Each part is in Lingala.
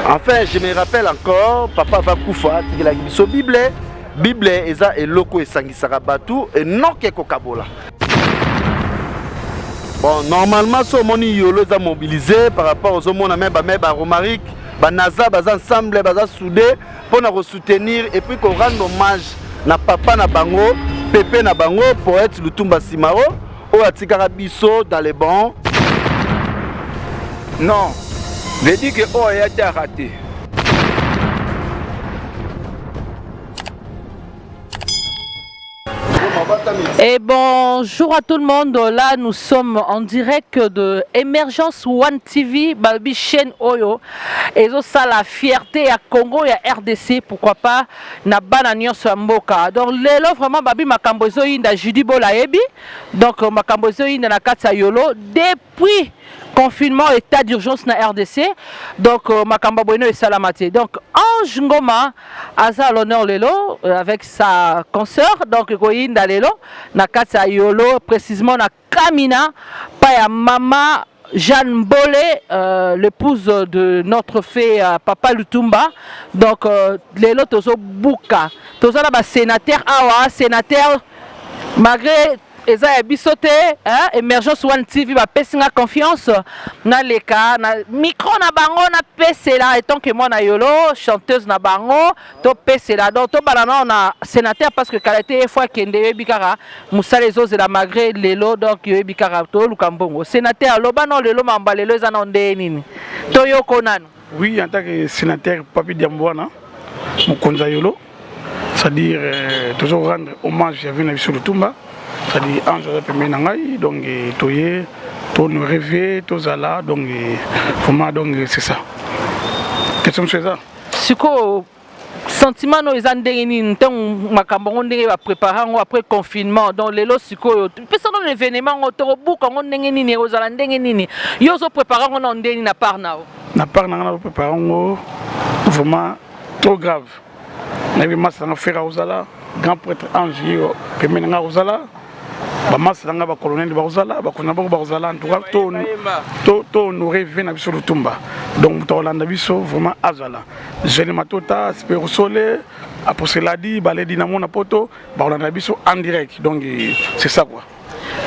Enfin, je me rappelle encore, papa va koufa, il a dit Bible, Bible eza eloko esangisaka batu et non keko kabola. Bon, normalement, ce moni yolo est mobilisé par rapport aux hommes ba romarique, ba NASA, ba ensemble, ba soudé pour nous soutenir et puis qu'on rende hommage na papa na bango, Pépé na bango, poète Lutumba Simaro, ou atikara biso dans les bancs. Non, je dis que oh a été raté. Et bonjour à tout le monde, là nous sommes en direct de Émergence One TV, Babi chaîne Oyo. Et ça la fierté à Congo et à RDC, pourquoi pas, na bananion sur Mboka. Donc l'élo vraiment Babi Makambozo Inda Judi Bolaebi, donc Makambozo Inda na Katsa Yolo, depuis confinement, état d'urgence na RDC, donc Makamba Bueno et Salamate. Donc Ange Ngoma Aza l'honneur Lelo avec sa consoeur, donc Goïnda Lelo, na Katsa Yolo, précisément na Kamina, Paya Mama Jeanne Bolé, l'épouse de notre fée Papa Lutumba. Donc Lelo Tozo Bouka, Tozo la sénateur Awa, sénateur malgré Eza bisoté, Émergence One TV va passer la confiance na leka na micro na bango na pese là étant que moi na yolo chanteuse na bango to pese là donc to balana na sénateur parce que qualité fois kende bikara musale zo la malgré lelo donc yo bikara to lukambongo sénateur loba non lelo mamba lelo eza na ndé nini to yoko nano. Oui, en tant que sénateur Papi Diambouana Mukonza yolo, c'est-à-dire toujours rendre hommage à Vina Bissou Lutumba. C'est-à-dire Ange Pemenangai, donc Toye, ton rêve, Tozala, donc vraiment donc c'est ça. Question c'est ça. Suko sentiment no ezandengeni ntango makambo ndenge ba préparer après confinement donc lelo suko pesa no événement otorobuka ndenge nini ozala ndenge nini yo zo préparer ngo ndeni na part nao. Na part na préparer ngo vraiment trop grave. Na bi masanga fera ozala grand prêtre Ange yo Pemenanga ozala. Bamasanga ba colonel ba ozala ba kona ba ozala en tout cas to nous rêver na biso Lutumba donc to landa biso vraiment azala jeli matota spero sole après cela dit balé dinamo na poto ba landa biso en direct donc c'est ça quoi.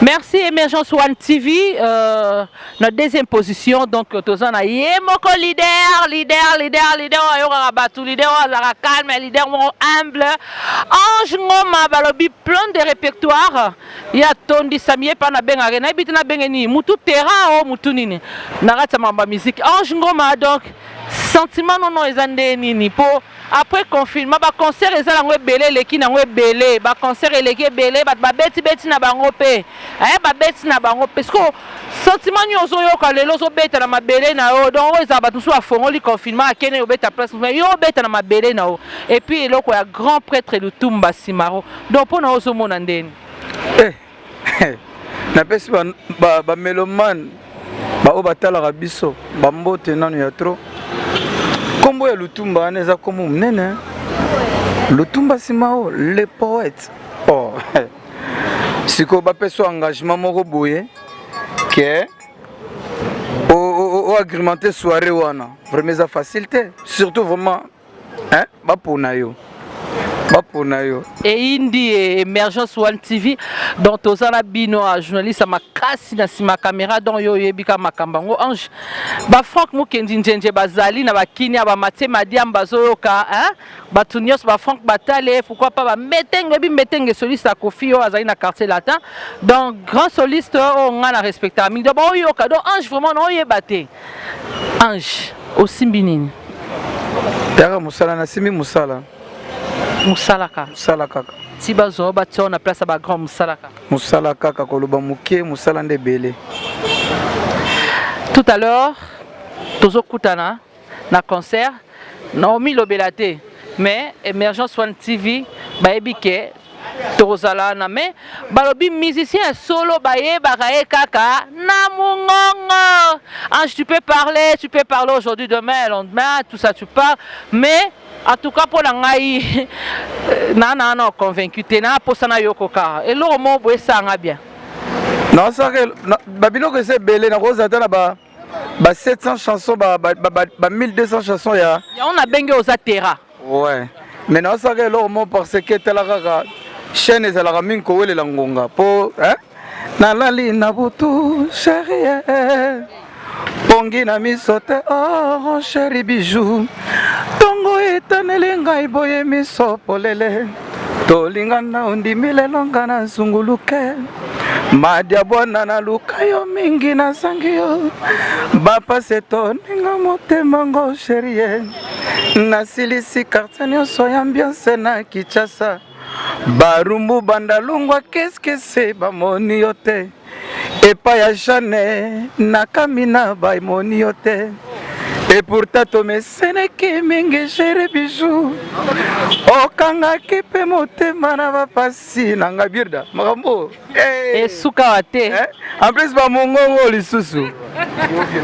Merci Émergence One TV, notre deuxième position, donc Tozana Yemoko leader, calme, leader humble, Ange Ngoma balobi plein de répertoires, il y a Tondi Samie pana benga rena bitna bengeni, mutu terrain o mutu nini, narata mamba musique, Ange Ngoma donc sentiment non ezande nini po. Après confinement, ba concert ezala ngwe belé leki na ngwe belé, ba concert eleki belé, ba beti na bango pe. Ba beti na bango parce que sentiment nyozo yo ka lelo zo beta na mabelé na o donc eza ba tusu afongoli confinement akene yo beta place yo beta na mabelé na o. Et puis eloko ya grand prêtre Lutumba Simaro. Donc pona ozo mona ndeni. Na pesi ba meloman ba obatala rabiso, ba mbote nanu ya trop. Kombo ya Lutumba neza komo mnene Lutumba Simao le poète oh siko ba peso engagement moko boye que o agrémenter soirée wana vraiment ça facilité surtout vraiment hein ba ponayo. Et Indi Émergence One TV dont Tozana Bino journaliste à ma casse na ma caméra dont yo yebika makambango Ange ba Franck Mukendi njenje bazali na bakini ba Maté Madiam bazoyoka hein batunios ba Franck Batale pourquoi pas ba metenge soliste à Kofi yo azali na quartier latin donc grand soliste on a respecté mi donc yoka donc Ange vraiment no yebate Ange au Simbinini Tara musala na simi musala Musalaka. Tiba zo batio na place ba grand Musalaka. Musalaka koloba muke musala nde belé. Tout à l'heure, tozo kutana na concert Naomi Lobelate mais Émergence One TV ba ebike tozala na mais balobi musicien solo baye bakaye kaka na mungongo. Ange tu peux parler aujourd'hui demain lendemain tout ça tu parles mais en tout cas pour la ngai non convaincu tena pour ça na yokoka et le mot ça nga bien non ça que babilo que c'est belé na koza ta na ba 700 chansons, 1200 chansons. On a bengé aux atera. Ouais. Mais non, ça c'est l'homme parce que tel la chaîne est la ramine kowe le langonga. Po, hein? Nalali nabutu chérie. Pongi na misote oh chéri bijou. Tongo etanele ngai boye misopolele. Tolingana undimile longa na zunguluke. Madia bwana na lukayo mingi na sangio. Bapa seto ninga motema ngo chérie. Nasilisi kartanyo soy ambiance na Kinshasa. Barumbu bandalungwa qu'est-ce que c'est bamoni yote. Epa ya Chane nakamina baimoni yote. Et pourtant to me seneki mingi chéri bijou. Okanga kipe motema na bapasi nanga birda makambo. Et soukawate. En plus ba mongongo lisusu.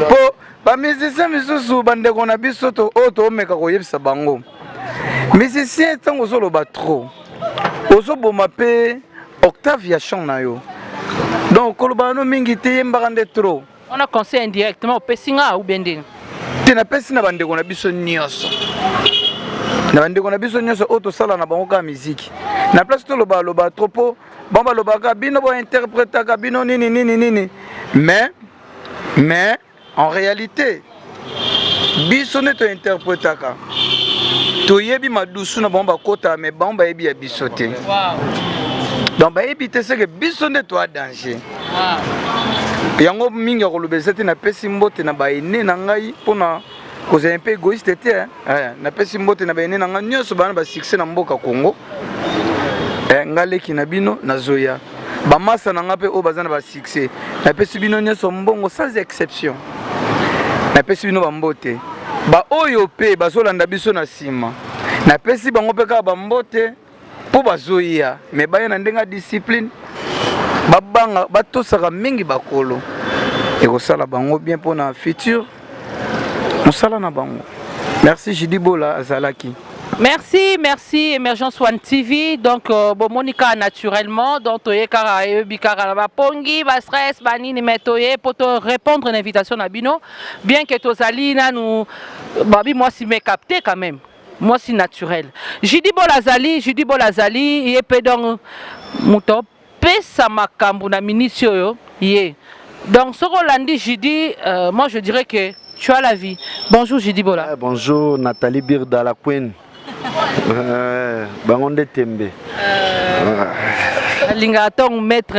Po ba musicien misusu bande kona biso to oto meka koyebisa bango. Musicien tango solo ba trop. Ozo boma pe octaviation na yo. Donc kolobano mingi te mbakande trop. On a conseillé indirectement au Pessinga ou bien din. Tina pesi na bande kona biso nyonso. Na bande kona biso nyonso oto sala na bango ka musique. Na place to loba trop bamba loba ka bino bo interpréter ka bino nini. Mais en réalité biso ne to interpréter ka. To yebi madusu na bamba kota mais bamba yebi ya bisote. Wow. Donc ba yebi te c'est que biso ne to a danger. Wow. Yango mingi ko lobesete na pesi mbote na ba ene na ngai pona ko un peu égoïste te na pesi mbote na ba ene na ngai nyonso bana ba succès na mboka Congo. Ngaleki na bino na zoya. Ba masa na ngape o bazana ba succès. Na pesi bino nyonso mbongo sans exception. Na pesi bino ba mbote. Ba oyo pe bazolanda biso na sima. Na pesi bango pe ka ba mbote po bazoya. Mais ba na ndenga discipline. Babanga batosaka mingi bakolo. Et kosala bango bien pour na futur. Mosala na bango. Merci Jidibola Azalaki. Merci Emergence One TV. Donc Monica naturellement donc toye kara bikara ba pongi ba stress ba nini metoye pour te répondre à l'invitation na bino bien que tozali na nous babi moi si me capté quand même. Moi si naturel. Jidibola Azali et pe donc muto pesa makambu na minisio yo yé. Donc ce Rolandi Jidi moi je dirais que tu as la vie. Bonjour Jidibola. Bonjour Nathalie Birda la Queen. Bangonde Tembe. Lingatong maître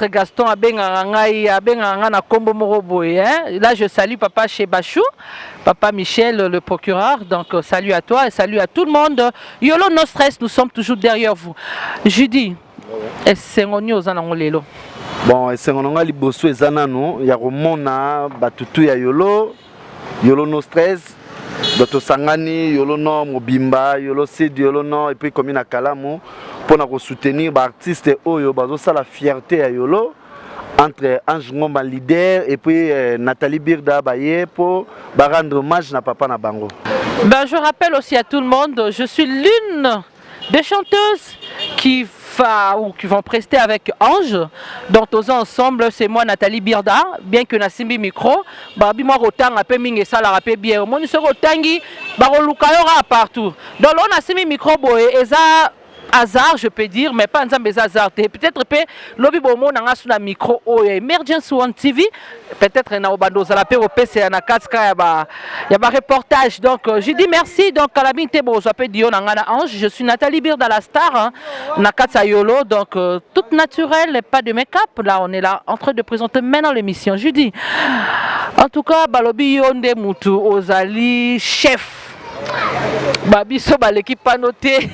Gaston abenga na kombo moroboy hein. Là je salue papa chez Bachou, papa Michel le procureur. Donc salut à toi et salut à tout le monde. Yolo no stress, nous sommes toujours derrière vous. Judy, est-ce que lelo? Bon, est-ce que liboso ezanano ya romona batutu ya yolo no stress. Doto Sangani, Yolo no Mobimba, Yolo Sid, Yolo no, et puis comme na Kalamu, pour nous soutenir, artistes Oyo, ça la fierté à Yolo, entre Ange Ngomba leader et puis Nathalie Birda Baye pour rendre hommage à Papa Nabango. Ben, je rappelle aussi à tout le monde, je suis l'une des chanteuses qui vont prester avec Ange. Donc tous ensemble, c'est moi Nathalie Birda, bien que Nassimbi micro, babi moi rotang a peu mingi ça la rappelle bien. Moi nous sommes rotangi, barolukayora partout. Donc là on a semi micro boy et ça hasard je peux dire mais pas ensemble hasard. Peut-être pe lobby bomo na ngasu na micro o Emergence One TV, peut-être na obando za la pe au PC na katska ya ba reportage. Donc j'ai dit merci donc à la binte bo so pe dio na ngana Ange, je suis Nathalie Birda la star hein, na katsa yolo donc toute naturelle, pas de make-up. Là on est là en train de présenter maintenant l'émission. Je dis en tout cas balobi yonde mutu ozali chef babiso l'équipe pas noté.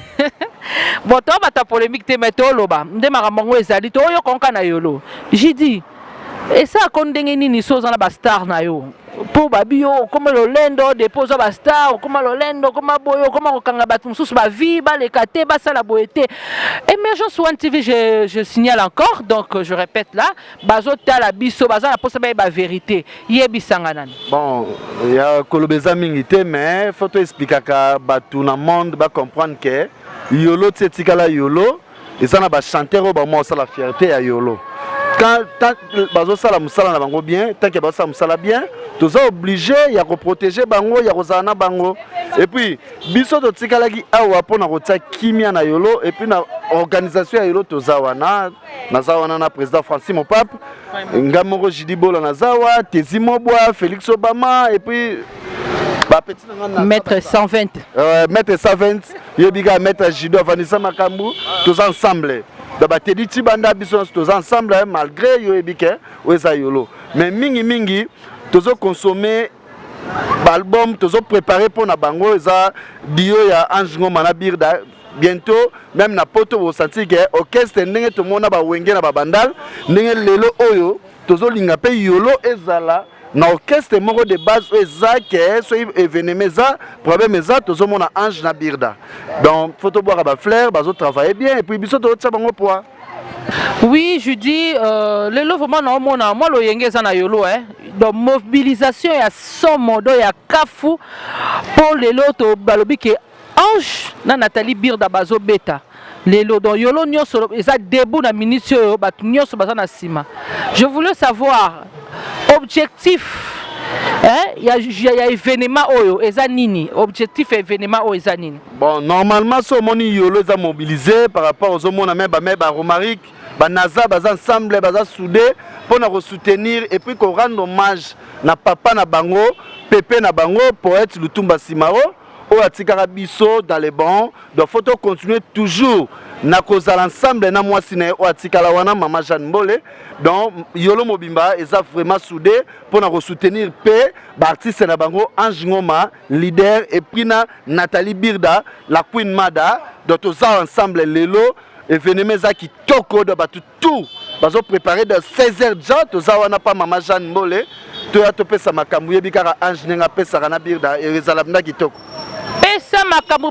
Bon, toi, ta polémique, tu mets tout là-bas. Je me suis dit, tu as yolo. J'ai dit, et ça, quand tu as une chose dans la star, pour Babio, comme le lendo, dépose la star, comme le lendo, comme boyo, comme on kanga batum sous ma vie, les kate, ça la boété. Emergence One TV, je signale encore, donc je répète là, bazo la biso, bazo la possibilité la vérité. Yebi sanganan. Bon, il y a kolobeza mingité, mais faut te expliquer que tout le monde va comprendre que yolo tsetikala yolo, et ça n'a pas chanté au moment ça la fierté à yolo. tant bazosala musala na bango bien, tant que bazosala musala bien, tous obligé ya protéger bango, ya kozana bango. Et puis biso to tikalaki awa pona kotia kimia na yolo et puis na organisation ya yolo tozawana nazawana na président Francis Mopape, ngamoko Jidibola nazawa, Tezimobwa, Félix Obama et puis Maître 120. Maître 120, Yobiga Maître Jido Vanessa Makambu, tous ensemble. D'abord, Tediti Banda Bisson, tous ensemble, malgré Yoebike, Weza Yolo. Mais mingi, tous consommer l'album, tous préparé pour na bango, Eza Dio ya Anjingo Manabirda. Bientôt, même na poto vous senti que orchestre n'enge tout le monde ba wenge na babandal, n'enge lelo oyo, tous linga pe Yolo ezala. Na orchestre moko de base ezake so événement ça problème ça tous mon ange na birda donc faut to boire ba fleur bazo travailler bien et puis biso to tsa bango poids. Oui, je dis lelo vraiment na mona moi lo yenge za na yolo donc mobilisation ya somodo ya kafu pour lelo to balobi ke ange na Nathalie Birda bazo beta lelo donc yolo nyoso eza debout na minitio bat nyoso baza na sima. Je voulais savoir objectif il y a événement oyo ezanini objectif événement oyo ezanini. Bon normalement so moni yolo za mobilisé par rapport aux hommes même ba Romaric ba Naza ba ensemble ba soudé pour na soutenir et puis qu'on rende hommage na papa na bango Pépé na bango poète Lutumba Simaro o atikara biso dans les bons donc faut continuer toujours na kozala ensemble na mwasi na o atikala wana mama Jeanne Mbole donc yolo mobimba eza vraiment soudé pour na soutenir pe ba artiste na bango Ange Ngoma leader et puis na Nathalie Birda la Queen Mada donc tous ensemble lelo événement za ki toko de batu tout bazo préparer de 16h déjà tous wana pa mama Jeanne Mbole to ya to pesa makambu yebikara Ange Nenga pesa kana Birda et ezala mna kitoko.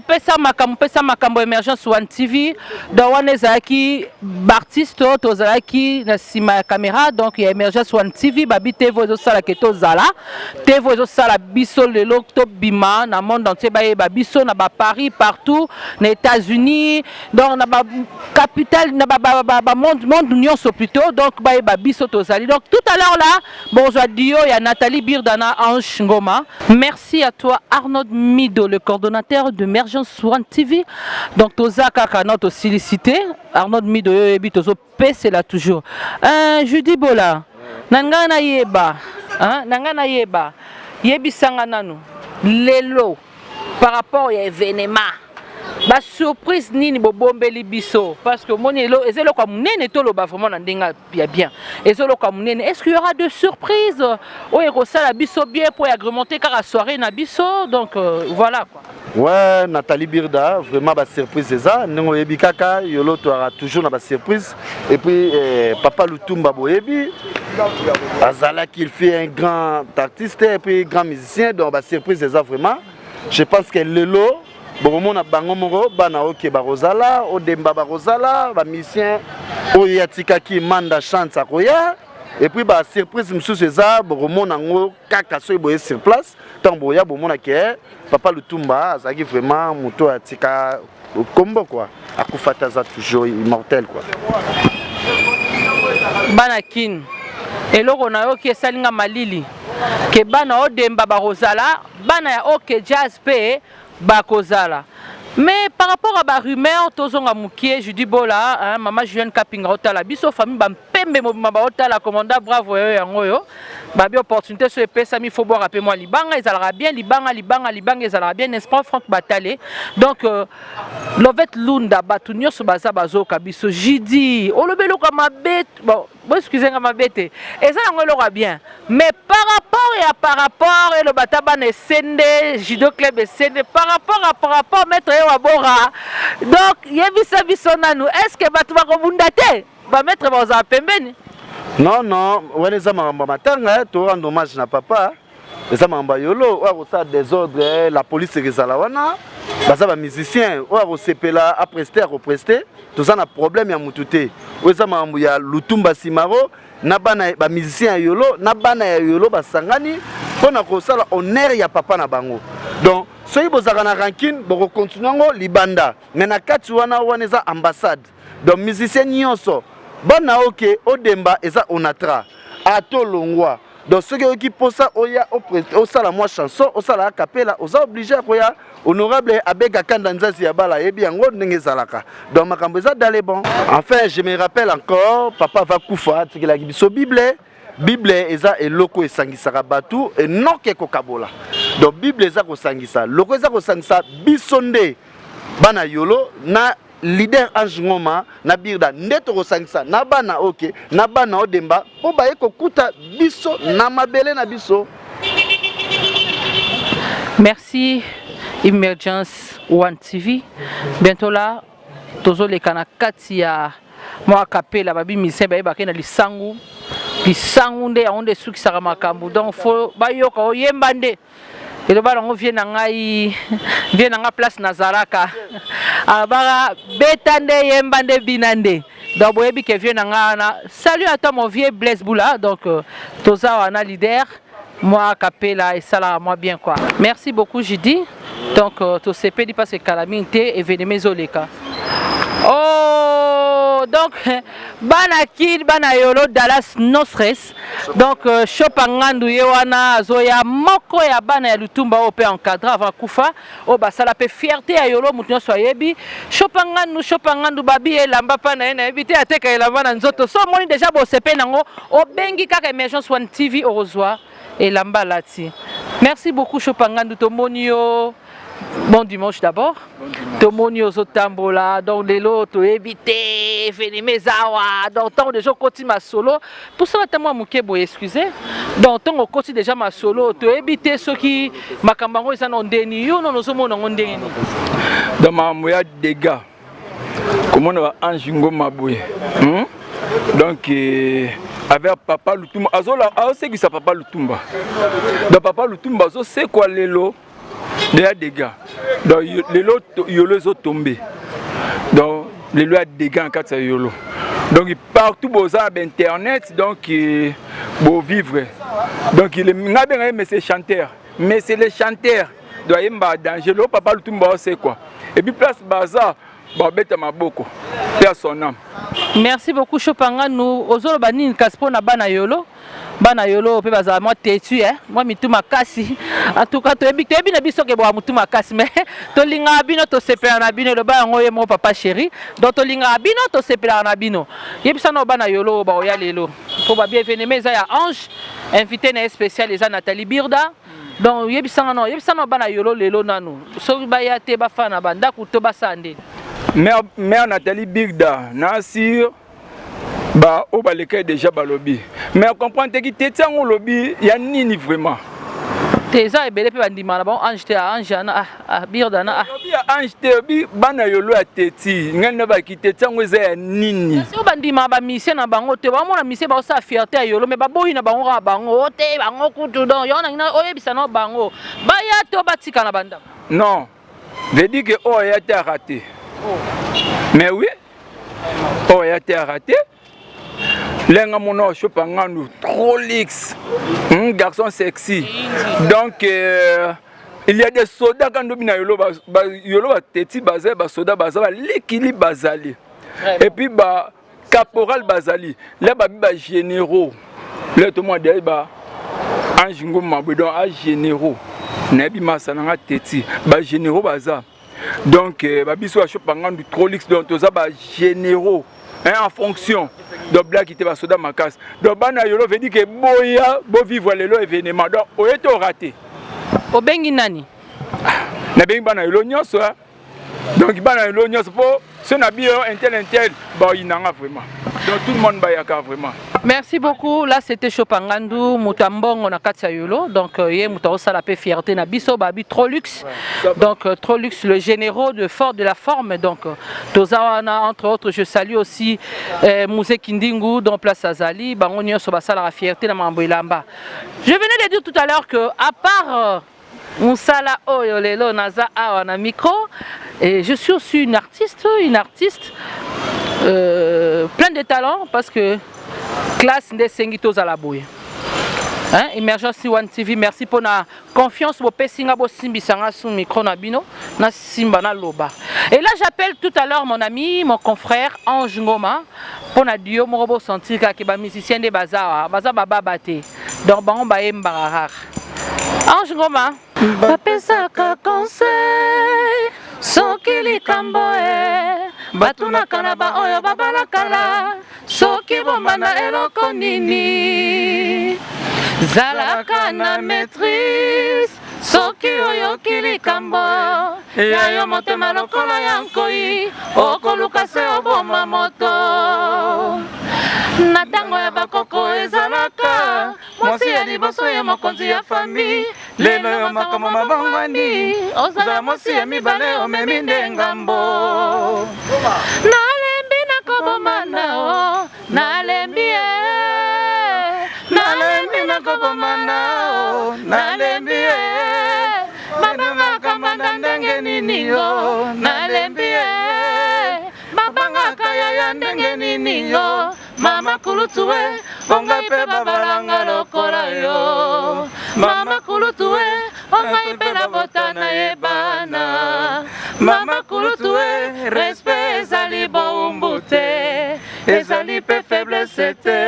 Pesa makambo Emergence One TV dans wanezaki artiste tozalaki na sima caméra donc il y a Emergence One TV babi TV zo sala keto zala TV zo sala biso lelo to bima na monde entier ba biso na ba Paris partout na États-Unis donc na ba capitale na ba monde nyonso plutôt donc ba biso tozali donc tout à l'heure là bonjour Dio il y a Nathalie Birda na Ange Ngoma. Merci à toi Arnaud Mido le coordonnateur de Emergence One TV. Donc toza kaka notre sollicité Arnaud Mido yebi tozo c'est là toujours. Judy Bola nanga na yeba yebi sanga nanu lelo par rapport à événement ba surprise nini bo bombeli biso parce que monelo ezelo kwa munene to loba vraiment na ndenga bien ezelo kwa munene est-ce qu'il y aura de surprises o ekosala biso bien pour agrémenter car soirée na biso donc voilà quoi. Ouais, Nathalie Birda, vraiment ba surprise ça. Nous yebi kaka yolo tu auras toujours na ba surprise et puis papa Lutumba boyebi azala qu'il fait un grand artiste et puis grand musicien donc ba surprise ça vraiment. Je pense que lelo bon na bango moko bana oke ba rozala o demba ba rozala ba musicien o yatika ki manda chante akoya et puis ba surprise msusu ça bon nango kaka so boye sur place tant boya bon mona ke papa Lutumba azaki vraiment moto atika kombo quoi akufata za toujours immortel quoi bana kin eloko na yo ki salinga malili ke bana o demba ba rozala bana ya oke jazz pe bakozala. Mais par rapport à la rumeur, tozonga mukie, je dis bola, maman Julienne Kapinga otala biso famille bam pembe mobimba otala commandant bravo yo yango yo. Babi opportunité sur epesa mi faut boire rappeler moi libanga ezalera bien libanga ezalera bien n'est-ce pas Franck Batalé. Donc Lovet Lunda batunyo so baza bazoka biso jidi olobelo ka mabet bon excusez-moi mabete ezala ngolo bien mais par rapport et le bataba ne sende judo club sende par rapport maître Wabora donc yebisa biso nanu est-ce que batu bakobunda te ba maître baza pembeni. Non, on est en matanga, tu rends hommage à papa. Les amamba yolo, on a des ordres, la police est à la wana. Les musiciens, on a à prester, tous un problème à mutute. Les amamba ya Lutumba Simaro, nabana ba musicien yolo, nabana yolo ba sangani, on a kosala honneur ya papa na bango. Donc, soyi bozaka na ranking, boko continuer libanda. Mais na kati wana wana ambassade. Donc musicien nyonso bana oke odemba eza onatra ato longwa donc ce qui posa oya au sala moi chanson au sala capella aux obligé koya honorable abega kanda nzazi ya bala yebi yango ndenge zalaka donc makambo eza dans les bons. Enfin je me rappelle encore papa va kufa tikela biso Bible eza eloko esangisaka batu et non ke kokabola donc Bible eza kosangisa loko eza kosangisa biso nde bana yolo na leader Ange Ngoma na birda ndeto kosangisa na bana oke na bana odemba po baye kokuta biso na mabele na biso. Merci Emergence One TV. Bientôt là tozo le kana kati ya moi capella babi mise baye bakena lisangu nde onde suki saka makambu donc faut bayoka oyemba nde et le ballon vient en place Nazaraka. Abara betande yembande binande. Donc boyebi ke vient en salut à toi mon vieux Blaise Boula. Donc toza wana leader. Moi capella et ça moi bien quoi. Merci beaucoup Jidi. Donc to CP dit parce que calamité événement zoleka. Oh donc bana kid bana yolo Dallas no stress. Donc chopangandu yewana zoya moko ya bana ya lutumba ope encadré avant kufa o basala pe fierté ya yolo mutu so yebi chopangandu babi elamba pa na yebi ateka elamba na nzoto so moni déjà bo CP nango o bengi kaka Emergence One TV orozwa elamba lati. Merci beaucoup chopangandu to monio. Bon dimanche d'abord. Tomoni ozotambola donc les lots éviter venir zawa donc tant de gens continue ma solo pour ça tellement mukebo excusez donc tant on continue déjà ma solo to éviter ceux qui makambango ils en ndeni yo non ozomona ndeni dans ma moya dégâts comment on va Ange Ngoma boye donc avec papa Lutumba azola c'est qui ça papa Lutumba donc papa Lutumba zo c'est quoi les lots des dégâts donc les lots yolo sont tombés donc les lois dégâts en cas de yolo donc partout boza internet donc beau vivre donc il est mais c'est chanteur mais c'est les chanteurs doit y avoir danger le papa Lutumba c'est quoi et puis place bazar babeta maboko père son âme. Merci beaucoup Chopanga nous ozolo banini kaspo na bana yolo pe baza moi tetu moi mituma kasi en tout cas to ebi na biso ke bo mutuma kasi mais to linga bino to sepela na bino le ba ngoye mon papa chéri donc to linga bino to sepela na bino yebisa no bana yolo ba oya lelo pour ba bienvenue mais ya Ange invité na spécial les Nathalie Birda donc yebisa no bana yolo lelo nanu so ba ya te ba fana banda ku to basande mère Nathalie Birda Nasir bah au baleka déjà balobi mais comprendre que t'étais en lobby y a nini vraiment teza ebele pe bandima na bon Ange te Ange na Birda na lobby Ange te bi bana yolo ateti ngana ba kitete ngo za ya nini si bandima ba mission na bango te ba mona mission ba sa fierté ya yolo mais ba boyi na bango ka bango te bango kutu don yo na oyebisa no bango ba ya to batika na banda non veut dire que oh ya été raté mais oui oh ya été raté. Lenga mono chopangandu trop lix garçon sexy donc il y a des soldats quand domina yolo ba teti baza ba soda baza ba l'équilibre bazali et puis ba caporal bazali là ba généraux là tout monde ba Ange Ngoma donc a généraux na bi masa na teti ba généraux baza donc ba biso chopangandu trop lix donc toza ba généraux en fonction de blague qui était pas soda ma casse donc bana yolo veut dire que boya bo vivre le événement donc o été raté o bengi nani na bengi bana yolo nyonso donc bana yolo nyonso po ce na bio intel ba inanga vraiment donc tout le monde ba yaka vraiment. Merci beaucoup. Là c'était Chopangandu Mutambongo na Katia Yolo. Donc yé Mutao sala pe fierté na biso babi Trolux. Donc Trolux le généraux de fort de la forme donc Tozawana entre autres je salue aussi Mousé Kindingu dans place Azali bango nyonso basala la fierté na mambo ilamba. Je venais de dire tout à l'heure que à part Moussala Oyo Lelo Naza Awana micro et je suis aussi une artiste plein de talents parce que classe de Sengitos à la bouille. Emergence One TV, merci pour la confiance au Pessinga bo Simbi Sanga sous micro na bino na Simba na loba. Et là j'appelle tout à l'heure mon ami, mon confrère Ange Ngoma pour na dio moko sentir que ba musicien de baza baba te donc bango ba yemba rare Ange Ngoma bapesaka conseil soki likambo batunaka na ba oyo babalakala soki bombana eloko nini zalaka na maîtrise soki oyoki likambo ya yo motema lokola ya nkoi okoluka se oboma moto na ntango ya bakoko ezalaka mwasi ya liboso ya mokonzi ya fami lelo yo makambo mabongwani ozala mwasi ya mibale omemi nde ngambo nalembi nakoboma nao nalembi nalembi nakoboma nao nalembi babangaka manda ndenge nini yo nalembi babangaka yaya ndenge nini yo mama kulutuwe ongai pe babalanga lokola yo mama kulutuwe ongai pe na botana yebana mama kulutuwe respect ezali boumbu te ezali pe faiblesse te.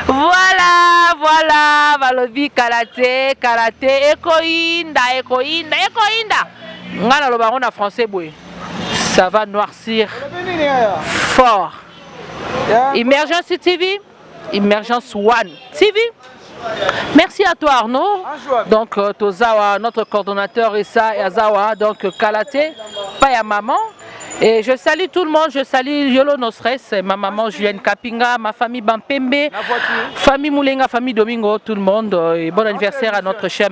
Voilà balobi karaté ekoinda ngana lo bango na français boy ça va noircir fort. Émergence TV, Émergence One TV. Merci à toi Arnaud. Donc Tozawa, notre coordonnateur Issa et Azawa, donc Kalaté, Paya Maman. Et je salue tout le monde, je salue Yolo No Stress, ma maman Julienne Kapinga, ma famille Bampembe, famille Moulenga, famille Domingo, tout le monde. Et bon anniversaire à notre chère,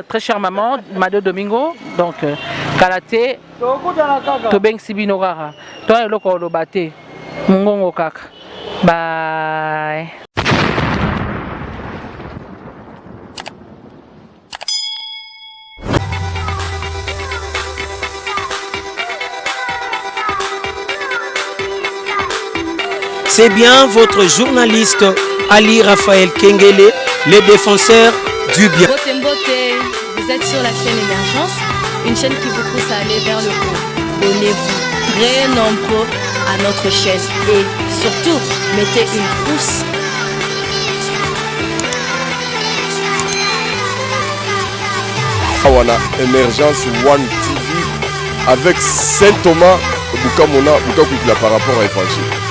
très chère maman, Mado Domingo. Donc Kalaté, Tobeng Sibinorara. Toi, Loko Lobate, Mungongo Kaka. Bye. C'est bien votre journaliste Ali Raphaël Kengele, le défenseur du bien. Bote Mbote, vous êtes sur la chaîne Émergence, une chaîne qui vous pousse à aller vers le haut. Abonnez-vous très nombreux à notre chaîne et surtout, mettez une pouce. Awana Émergence One TV avec Saint Thomas Bukamona Bukakwikila par rapport à Évangile.